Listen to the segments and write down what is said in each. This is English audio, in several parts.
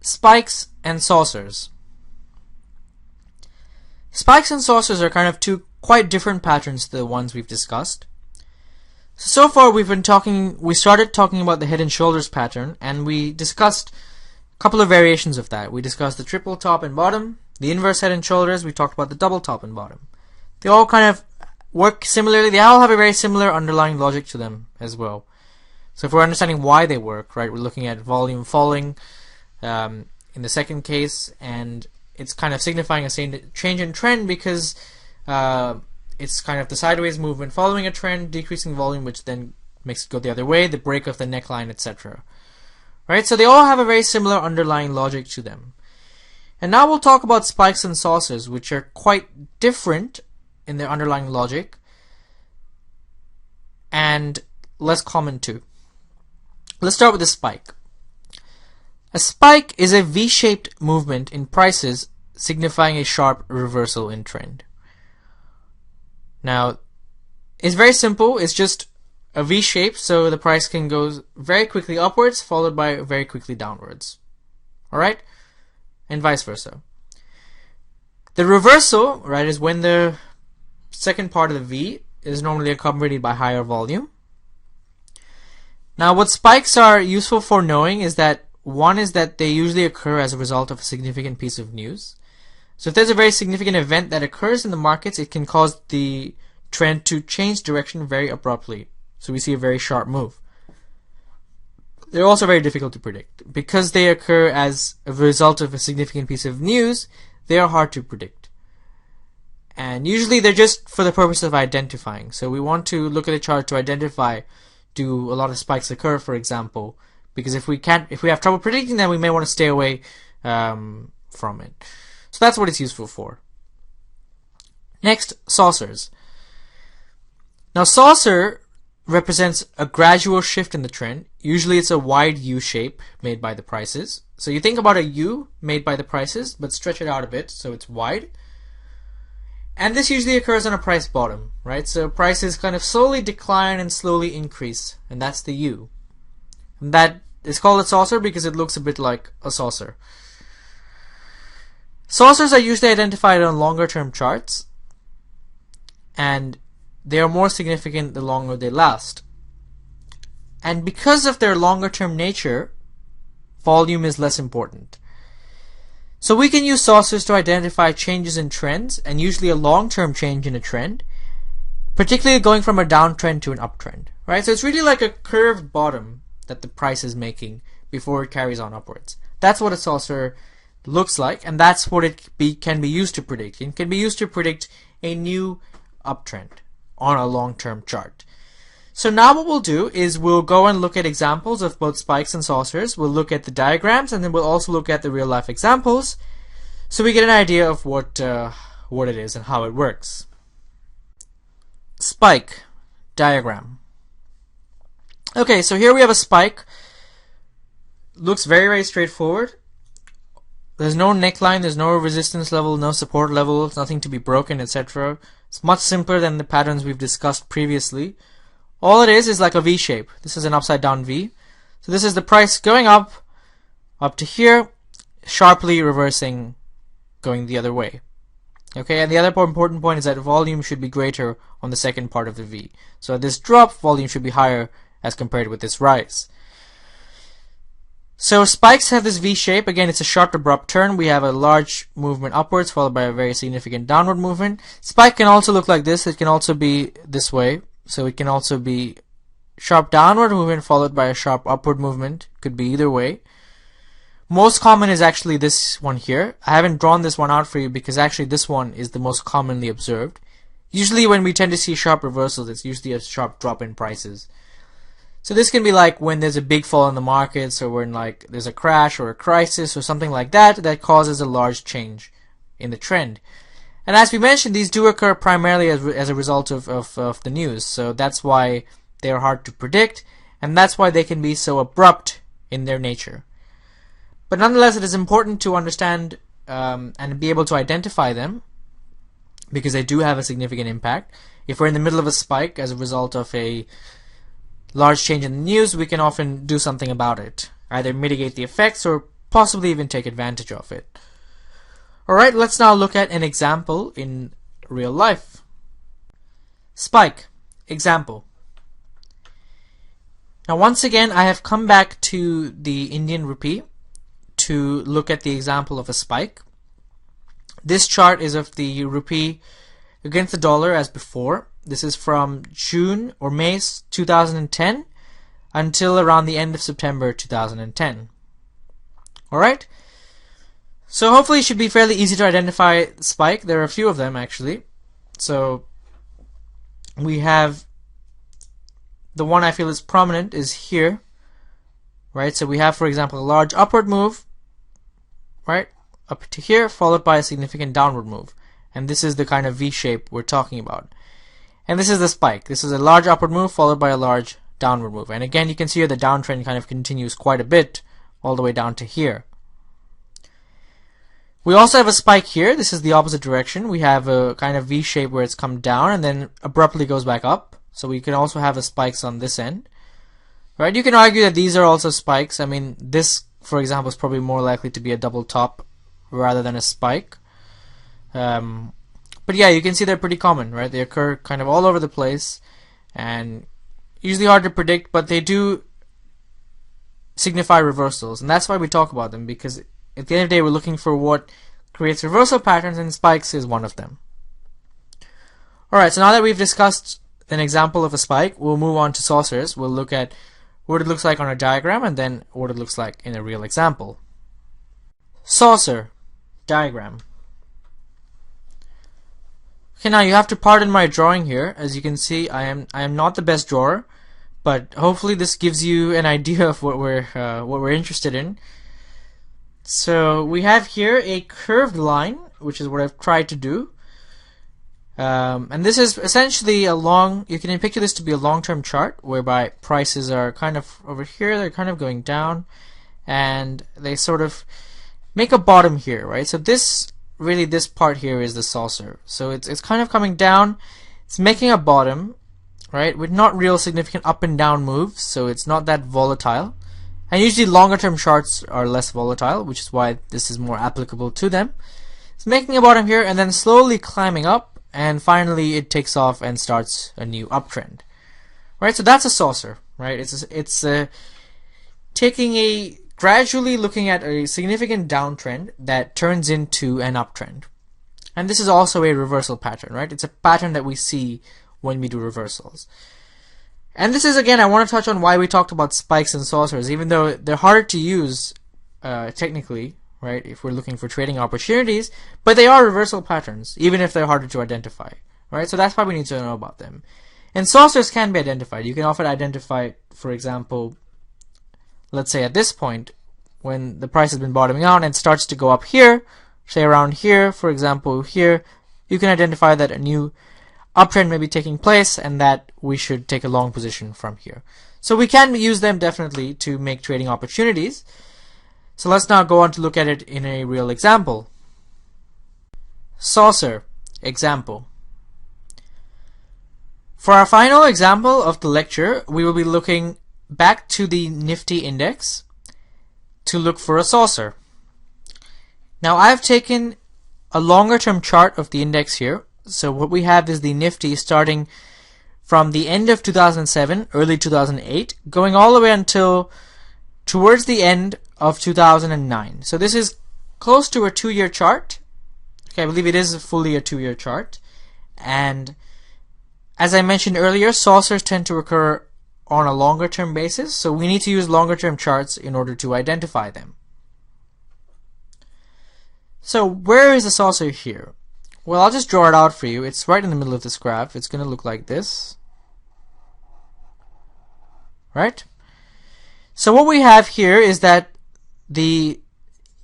Spikes and saucers. Spikes and saucers are kind of two quite different patterns to the ones we've discussed. So far we started talking about the head and shoulders pattern, and we discussed a couple of variations of that. We discussed the triple top and bottom, the inverse head and shoulders. We talked about the double top and bottom. They all kind of work similarly. They all have a very similar underlying logic to them as well. So if we're understanding why they work, right, we're looking at volume falling in the second case, and it's kind of signifying a change in trend because it's kind of the sideways movement following a trend, decreasing volume, which then makes it go the other way, the break of the neckline, etc. Right? So they all have a very similar underlying logic to them. And now we'll talk about spikes and saucers, which are quite different in their underlying logic and less common too. Let's start with the spike. A spike is a V-shaped movement in prices signifying a sharp reversal in trend. Now, it's very simple. It's just a V shape, so the price can go very quickly upwards, followed by very quickly downwards. Alright? And vice versa. The reversal, right, is when the second part of the V is normally accompanied by higher volume. Now, what spikes are useful for knowing is that one is that they usually occur as a result of a significant piece of news. So if there's a very significant event that occurs in the markets, it can cause the trend to change direction very abruptly. So we see a very sharp move. They're also very difficult to predict. Because they occur as a result of a significant piece of news, they are hard to predict. And usually they're just for the purpose of identifying. So we want to look at the chart to identify, do a lot of spikes occur, for example? Because if we have trouble predicting them, we may want to stay away from it. So that's what it's useful for. Next, saucers. Now, saucer represents a gradual shift in the trend. Usually it's a wide U shape made by the prices. So you think about a U made by the prices, but stretch it out a bit so it's wide. And this usually occurs on a price bottom, right? So prices kind of slowly decline and slowly increase, and that's the U. And that is called a saucer because it looks a bit like a saucer. Saucers are usually identified on longer term charts, and they are more significant the longer they last. And because of their longer term nature, volume is less important. So we can use saucers to identify changes in trends, and usually a long-term change in a trend, particularly going from a downtrend to an uptrend, right? So it's really like a curved bottom that the price is making before it carries on upwards. That's what a saucer looks like, and that's what it can be used to predict. It can be used to predict a new uptrend on a long-term chart. So now what we'll do is we'll go and look at examples of both spikes and saucers. We'll look at the diagrams, and then we'll also look at the real-life examples, so we get an idea of what it is and how it works. Spike diagram. Okay, so here we have a spike. Looks very, very straightforward. There's no neckline, there's no resistance level, no support level, nothing to be broken, etc. It's much simpler than the patterns we've discussed previously. All it is like a V shape. This is an upside down V. So this is the price going up to here, sharply reversing, going the other way. Okay, and the other important point is that volume should be greater on the second part of the V. So at this drop, volume should be higher as compared with this rise. So spikes have this V shape. Again, it's a sharp abrupt turn. We have a large movement upwards followed by a very significant downward movement. Spike can also look like this. It can also be this way. So it can also be sharp downward movement followed by a sharp upward movement. Could be either way. Most common is actually this one here. I haven't drawn this one out for you because actually this one is the most commonly observed. Usually when we tend to see sharp reversals, it's usually a sharp drop in prices. So this can be like when there's a big fall in the markets, or when like there's a crash or a crisis or something like that causes a large change in the trend. And as we mentioned, these do occur primarily as a result of the news. So that's why they are hard to predict, and that's why they can be so abrupt in their nature. But nonetheless, it is important to understand and be able to identify them, because they do have a significant impact. If we're in the middle of a spike as a result of a large change in the news, we can often do something about it. Either mitigate the effects or possibly even take advantage of it. Alright, let's now look at an example in real life. Spike. Example. Now once again, I have come back to the Indian rupee to look at the example of a spike. This chart is of the rupee against the dollar as before. This is from June or May 2010 until around the end of September 2010. Alright? So hopefully it should be fairly easy to identify the spike. There are a few of them actually. So we have the one I feel is prominent is here. Right? So we have, for example, a large upward move, right, up to here, followed by a significant downward move. And this is the kind of V shape we're talking about. And this is the spike. This is a large upward move followed by a large downward move. And again, you can see here the downtrend kind of continues quite a bit all the way down to here. We also have a spike here. This is the opposite direction. We have a kind of V shape where it's come down and then abruptly goes back up. So we can also have the spikes on this end. Right? You can argue that these are also spikes. I mean, this, for example, is probably more likely to be a double top rather than a spike. But yeah, you can see they're pretty common, right? They occur kind of all over the place and usually hard to predict, but they do signify reversals. And that's why we talk about them, because at the end of the day, we're looking for what creates reversal patterns, and spikes is one of them. Alright, so now that we've discussed an example of a spike, we'll move on to saucers. We'll look at what it looks like on a diagram and then what it looks like in a real example. Saucer diagram. Okay, now you have to pardon my drawing here. As you can see, I am not the best drawer, but hopefully this gives you an idea of what we're interested in. So we have here a curved line, which is what I've tried to do. And this is essentially you can picture this to be a long-term chart whereby prices are kind of over here, they're kind of going down, and they sort of make a bottom here, right? So this part here is the saucer. So it's kind of coming down, it's making a bottom, right, with not real significant up and down moves, so it's not that volatile. And usually longer term charts are less volatile, which is why this is more applicable to them. It's making a bottom here and then slowly climbing up, and finally it takes off and starts a new uptrend. Right, so that's a saucer, right? It's gradually looking at a significant downtrend that turns into an uptrend. And this is also a reversal pattern, right? It's a pattern that we see when we do reversals. And this is, again, I want to touch on why we talked about spikes and saucers, even though they're harder to use technically, right, if we're looking for trading opportunities, but they are reversal patterns, even if they're harder to identify, right? So that's why we need to know about them. And saucers can be identified. You can often identify, for example, let's say at this point, when the price has been bottoming out and starts to go up here, say around here, for example, here, you can identify that a new uptrend may be taking place and that we should take a long position from here. So we can use them definitely to make trading opportunities. So let's now go on to look at it in a real example. Saucer example. For our final example of the lecture, we will be looking back to the Nifty index to look for a saucer. Now I've taken a longer term chart of the index here. So what we have is the Nifty starting from the end of 2007, early 2008, going all the way until towards the end of 2009. So this is close to a 2-year chart. Okay, I believe it is fully a 2-year chart. And as I mentioned earlier, saucers tend to occur on a longer term basis, so we need to use longer term charts in order to identify them. So where is the saucer here? Well, I'll just draw it out for you. It's right in the middle of this graph. It's going to look like this. Right? So what we have here is that the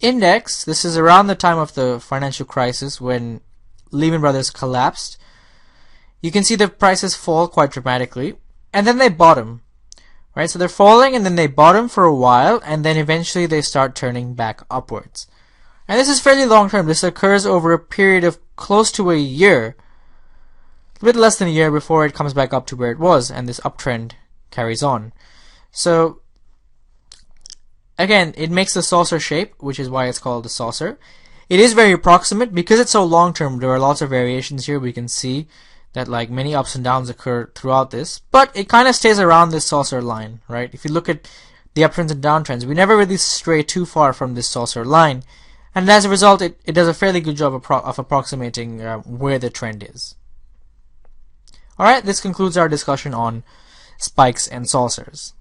index, this is around the time of the financial crisis when Lehman Brothers collapsed. You can see the prices fall quite dramatically, and then they bottom. Right? So they're falling and then they bottom for a while, and then eventually they start turning back upwards. And this is fairly long term. This occurs over a period of close to a year, a bit less than a year before it comes back up to where it was, and this uptrend carries on. So again, it makes the saucer shape, which is why it's called a saucer. It is very approximate because it's so long term. There are lots of variations here. We can see that like many ups and downs occur throughout this, but it kind of stays around this saucer line, right? If you look at the uptrends and downtrends, we never really stray too far from this saucer line, and as a result, it does a fairly good job of approximating where the trend is. Alright, this concludes our discussion on spikes and saucers.